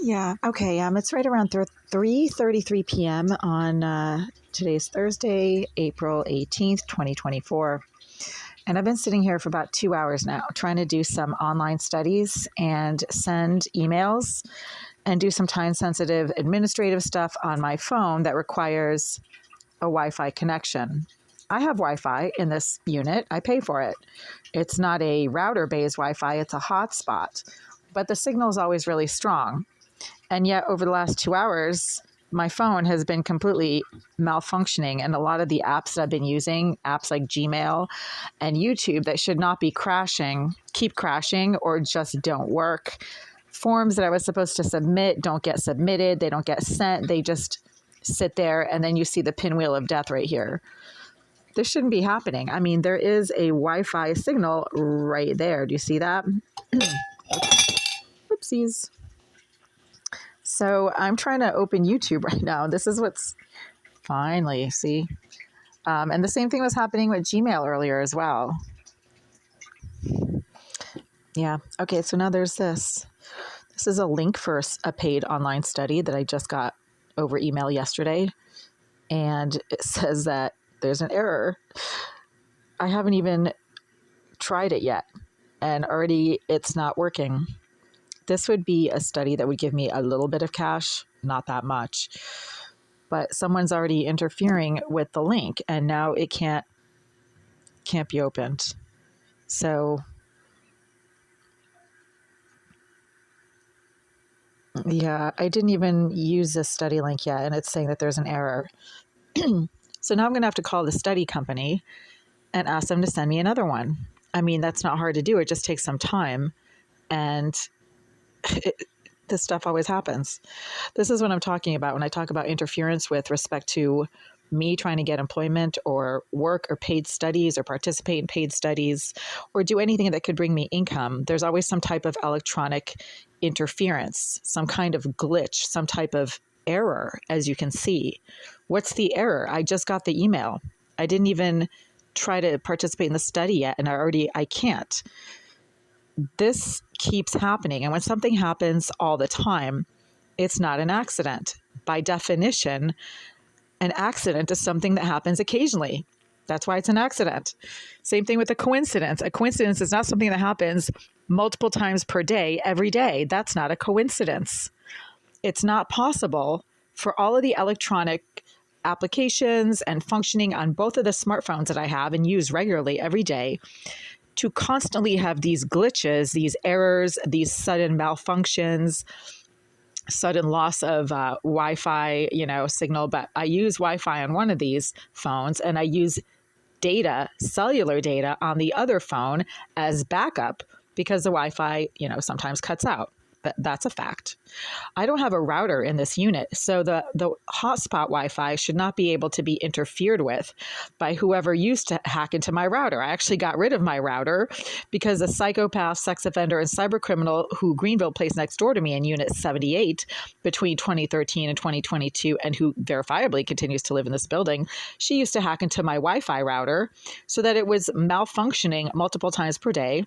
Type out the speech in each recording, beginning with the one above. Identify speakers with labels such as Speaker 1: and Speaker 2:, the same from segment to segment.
Speaker 1: Yeah. Okay. It's right around 3:33 p.m. on today's Thursday, April 18th, 2024. And I've been sitting here for about 2 hours now trying to do some online studies and send emails and do some time sensitive administrative stuff on my phone that requires a Wi-Fi connection. I have Wi-Fi in this unit. I pay for it. It's not a router-based Wi-Fi. It's a hotspot. But the signal is always really strong. And yet over the last 2 hours, my phone has been completely malfunctioning. And a lot of the apps that I've been using, apps like Gmail and YouTube that should not be crashing, keep crashing or just don't work. Forms that I was supposed to submit don't get submitted. They don't get sent. They just sit there. And then you see the pinwheel of death right here. This shouldn't be happening. I mean, there is a Wi-Fi signal right there. Do you see that? Whoopsies. So I'm trying to open YouTube right now. This is what's finally, see? And the same thing was happening with Gmail earlier as well. Yeah. Okay. So now there's this. This is a link for a paid online study that I just got over email yesterday. And it says that there's an error. I haven't even tried it yet. And already it's not working. This would be a study that would give me a little bit of cash, not that much. But someone's already interfering with the link and now it can't be opened. So yeah, I didn't even use this study link yet and it's saying that there's an error. So now I'm going to have to call the study company and ask them to send me another one. I mean, that's not hard to do. It just takes some time. And this stuff always happens. This is what I'm talking about when I talk about interference with respect to me trying to get employment or work or paid studies or participate in paid studies or do anything that could bring me income. There's always some type of electronic interference, some kind of glitch, some type of error, as you can see. What's the error? I just got the email. I didn't even try to participate in the study yet, and I can't. This keeps happening. And when something happens all the time, it's not an accident. By definition, an accident is something that happens occasionally. That's why it's an accident. Same thing with a coincidence. A coincidence is not something that happens multiple times per day, every day. That's not a coincidence. It's not possible for all of the electronic applications and functioning on both of the smartphones that I have and use regularly every day to constantly have these glitches, these errors, these sudden malfunctions, sudden loss of Wi-Fi, signal. But I use Wi-Fi on one of these phones and I use data, cellular data on the other phone as backup because the Wi-Fi, sometimes cuts out. That's a fact. I don't have a router in this unit, so the hotspot Wi-Fi should not be able to be interfered with by whoever used to hack into my router. I actually got rid of my router because a psychopath, sex offender, and cyber criminal who Greenville placed next door to me in Unit 78 between 2013 and 2022, and who verifiably continues to live in this building, she used to hack into my Wi-Fi router so that it was malfunctioning multiple times per day.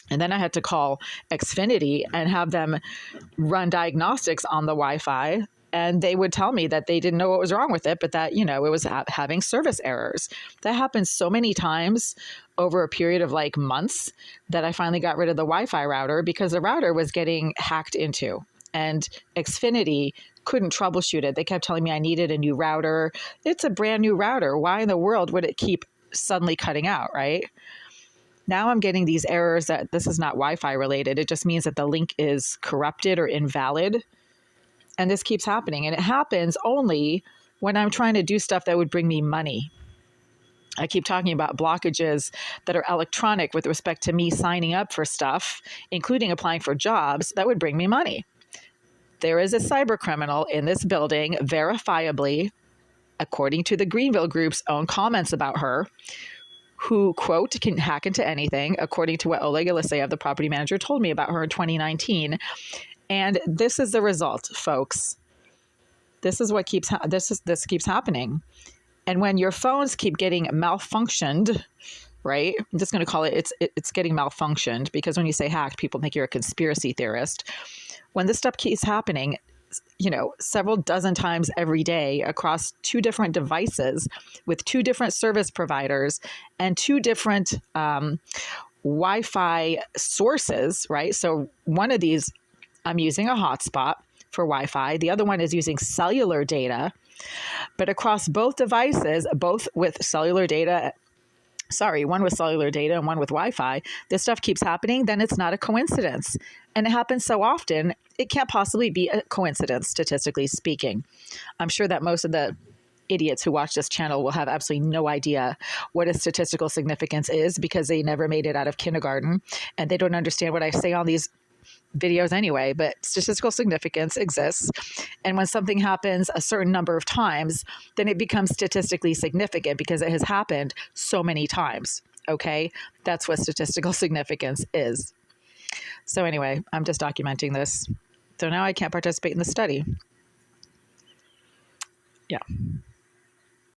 Speaker 1: And then I had to call Xfinity and have them run diagnostics on the Wi-Fi. And they would tell me that they didn't know what was wrong with it, but that, it was having service errors. That happened so many times over a period of like months that I finally got rid of the Wi-Fi router because the router was getting hacked into. And Xfinity couldn't troubleshoot it. They kept telling me I needed a new router. It's a brand new router. Why in the world would it keep suddenly cutting out, right? Now I'm getting these errors that this is not Wi-Fi related. It just means that the link is corrupted or invalid. And this keeps happening. And it happens only when I'm trying to do stuff that would bring me money. I keep talking about blockages that are electronic with respect to me signing up for stuff, including applying for jobs that would bring me money. There is a cyber criminal in this building, verifiably, according to the Greenville group's own comments about her, who, quote, can hack into anything, according to what Oleg Eliseyev, the property manager, told me about her in 2019. And this is the result, folks. This is what keeps this keeps happening. And when your phones keep getting malfunctioned right? I'm just going to call it, it's getting malfunctioned, because when you say hacked, people think you're a conspiracy theorist. When this stuff keeps happening, several dozen times every day across two different devices with two different service providers and two different Wi-Fi sources, right? So one of these, I'm using a hotspot for Wi-Fi. The other one is using cellular data, but across both devices, both with cellular data, one with cellular data and one with Wi-Fi, this stuff keeps happening, then it's not a coincidence. And it happens so often, it can't possibly be a coincidence, statistically speaking. I'm sure that most of the idiots who watch this channel will have absolutely no idea what a statistical significance is, because they never made it out of kindergarten and they don't understand what I say on these videos anyway. But statistical significance exists, and when something happens a certain number of times, then it becomes statistically significant because it has happened so many times. Okay, that's what statistical significance is. So anyway, I'm just documenting this, so now I can't participate in the study. Yeah.